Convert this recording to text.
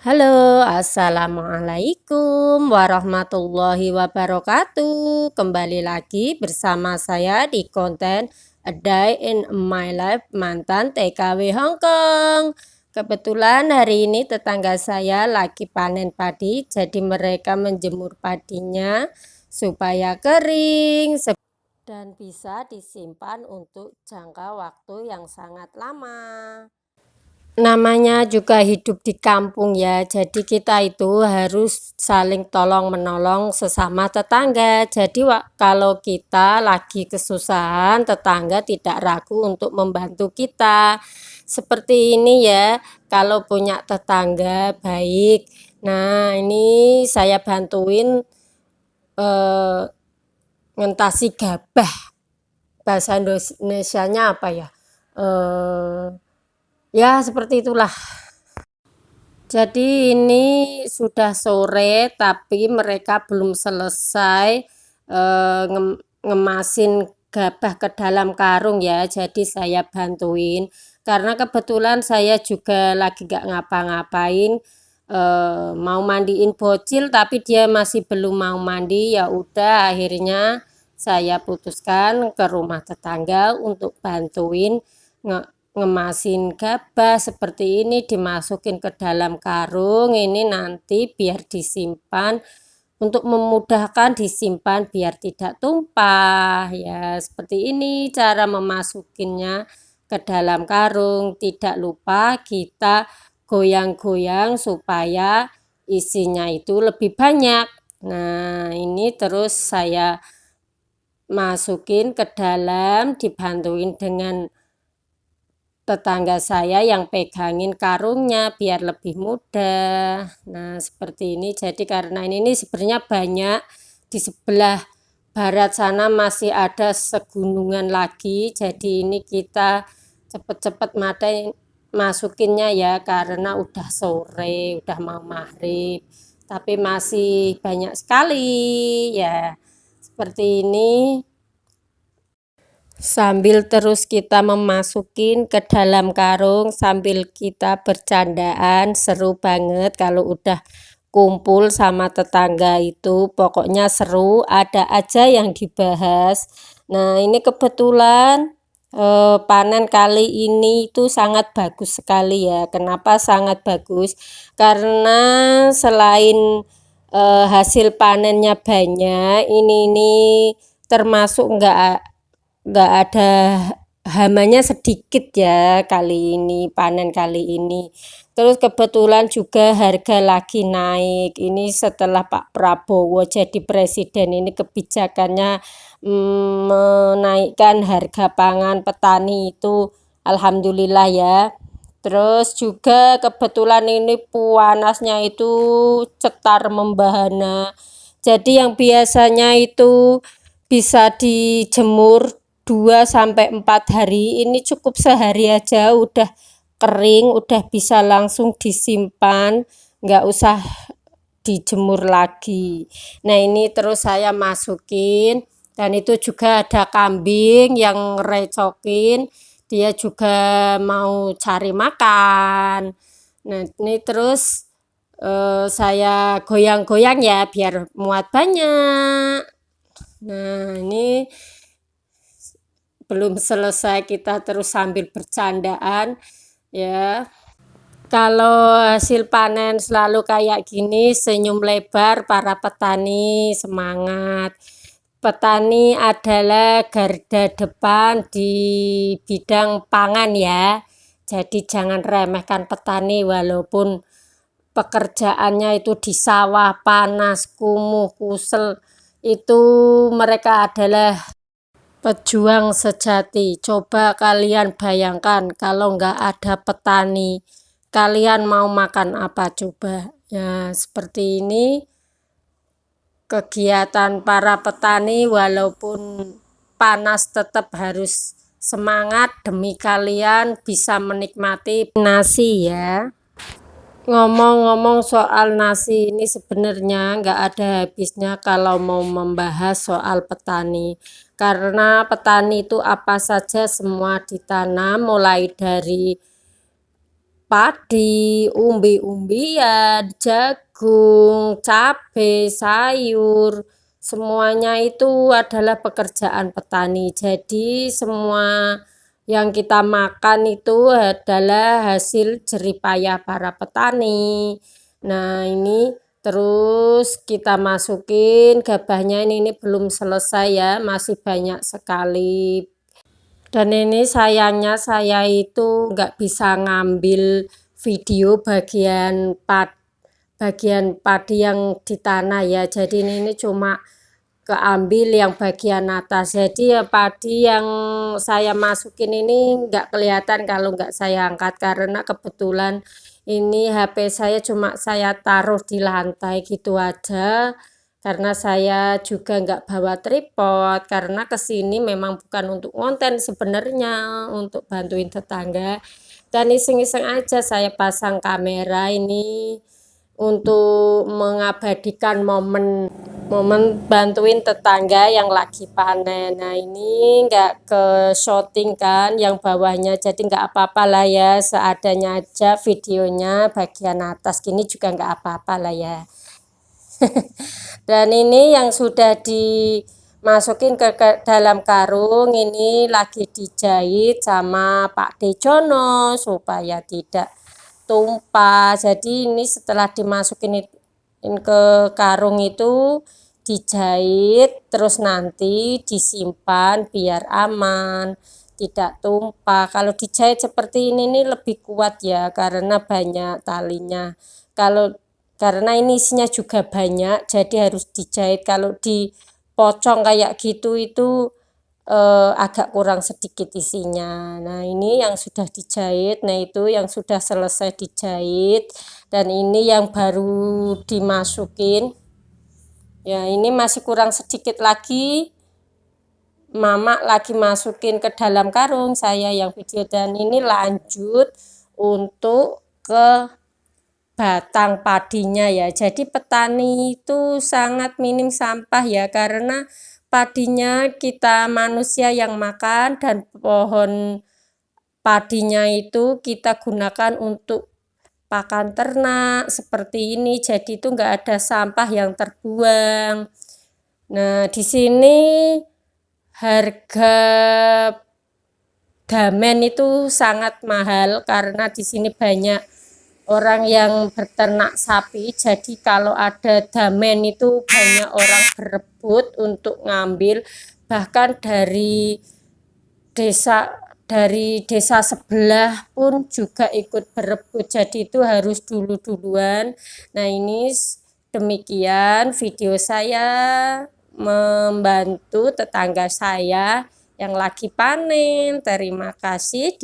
Halo, assalamualaikum warahmatullahi wabarakatuh. Kembali lagi bersama saya di konten A Day in My Life mantan TKW Hongkong. Kebetulan hari ini tetangga saya lagi panen padi, jadi mereka menjemur padinya supaya kering dan bisa disimpan untuk jangka waktu yang sangat lama. Namanya juga hidup di kampung ya, jadi kita itu harus saling tolong menolong sesama tetangga. Jadi kalau kita lagi kesusahan, tetangga tidak ragu untuk membantu kita. Seperti ini ya, kalau punya tetangga baik. Nah, ini saya bantuin ngentasi gabah. Bahasa Indonesianya apa ya? Ya seperti itulah. Jadi ini sudah sore tapi mereka belum selesai ngemasin gabah ke dalam karung ya. Jadi saya bantuin karena kebetulan saya juga lagi gak ngapa-ngapain, mau mandiin bocil tapi dia masih belum mau mandi. Ya udah akhirnya saya putuskan ke rumah tetangga untuk bantuin ngemasin gabah seperti ini, dimasukin ke dalam karung. Ini nanti biar disimpan, untuk memudahkan disimpan biar tidak tumpah ya. Seperti ini cara memasukinnya ke dalam karung. Tidak lupa kita goyang-goyang supaya isinya itu lebih banyak. Nah, ini terus saya masukin ke dalam, dibantuin dengan tetangga saya yang pegangin karungnya biar lebih mudah. Nah, seperti ini. Jadi karena ini sebenarnya banyak, di sebelah barat sana masih ada segunungan lagi. Jadi ini kita cepet-cepet masukinnya ya, karena udah sore, udah mau maghrib. Tapi masih banyak sekali ya. Seperti ini. Sambil terus kita memasukin ke dalam karung, sambil kita bercandaan, seru banget kalau udah kumpul sama tetangga itu. Pokoknya seru, ada aja yang dibahas. Nah, ini kebetulan panen kali ini itu sangat bagus sekali ya. Kenapa sangat bagus? Karena selain hasil panennya banyak, ini termasuk nggak ada hamanya sedikit ya kali ini, panen kali ini. Terus kebetulan juga harga lagi naik. Ini setelah Pak Prabowo jadi presiden, ini kebijakannya menaikkan harga pangan petani itu alhamdulillah ya. Terus juga kebetulan ini panasnya itu cetar membahana. Jadi yang biasanya itu bisa dijemur 2 sampai 4 hari, ini cukup sehari aja udah kering, udah bisa langsung disimpan, nggak usah dijemur lagi. Nah, ini terus saya masukin, dan itu juga ada kambing yang ngerecokin, dia juga mau cari makan. Nah, ini terus saya goyang-goyang ya biar muat banyak. Nah, ini belum selesai, kita terus sambil bercandaan ya. Kalau hasil panen selalu kayak gini, senyum lebar para petani, semangat. Petani adalah garda depan di bidang pangan ya. Jadi jangan remehkan petani, walaupun pekerjaannya itu di sawah, panas, kumuh, kusel, itu mereka adalah pejuang sejati. Coba kalian bayangkan kalau nggak ada petani, kalian mau makan apa coba? Ya, seperti ini kegiatan para petani, walaupun panas tetap harus semangat demi kalian bisa menikmati nasi ya. Ngomong-ngomong soal nasi, ini sebenarnya nggak ada habisnya kalau mau membahas soal petani. Karena petani itu apa saja semua ditanam, mulai dari padi, umbi-umbian, jagung, cabai, sayur, semuanya itu adalah pekerjaan petani. Jadi semua yang kita makan itu adalah hasil jerih payah para petani. Nah, ini terus kita masukin gabahnya, ini belum selesai ya, masih banyak sekali. Dan ini sayangnya saya itu nggak bisa ngambil video bagian padi yang di tanah ya. Jadi ini cuma keambil yang bagian atas. Jadi ya padi yang saya masukin ini nggak kelihatan kalau nggak saya angkat, karena kebetulan ini HP saya cuma saya taruh di lantai gitu aja. Karena saya juga nggak bawa tripod, karena kesini memang bukan untuk konten sebenarnya, untuk bantuin tetangga. Dan iseng-iseng aja saya pasang kamera ini untuk mengabadikan momen momen bantuin tetangga yang lagi panen. Nah, ini nggak ke shooting kan yang bawahnya, jadi nggak apa-apa lah ya, seadanya aja videonya bagian atas gini juga nggak apa-apa lah ya. Dan ini yang sudah dimasukin ke dalam karung, ini lagi dijahit sama Pak Dejono supaya tidak tumpah. Jadi ini setelah dimasukin ke karung itu dijahit, terus nanti disimpan biar aman, tidak tumpah. Kalau dijahit seperti ini lebih kuat ya, karena banyak talinya. Karena ini isinya juga banyak, jadi harus dijahit. Kalau dipocong kayak gitu itu agak kurang sedikit isinya. Nah, ini yang sudah dijahit. Nah, itu yang sudah selesai dijahit. Dan ini yang baru dimasukin. Ya, ini masih kurang sedikit lagi. Mama lagi masukin ke dalam karung, saya yang video. Dan ini lanjut untuk ke batang padinya ya. Jadi petani itu sangat minim sampah ya, karena padinya kita manusia yang makan, dan pohon padinya itu kita gunakan untuk pakan ternak seperti ini. Jadi itu nggak ada sampah yang terbuang. Nah, di sini harga damen itu sangat mahal, karena di sini banyak orang yang berternak sapi. Jadi kalau ada damen itu banyak orang berebut untuk ngambil, bahkan dari desa sebelah pun juga ikut berebut. Jadi itu harus duluan. Nah, ini demikian video saya membantu tetangga saya yang lagi panen. Terima kasih.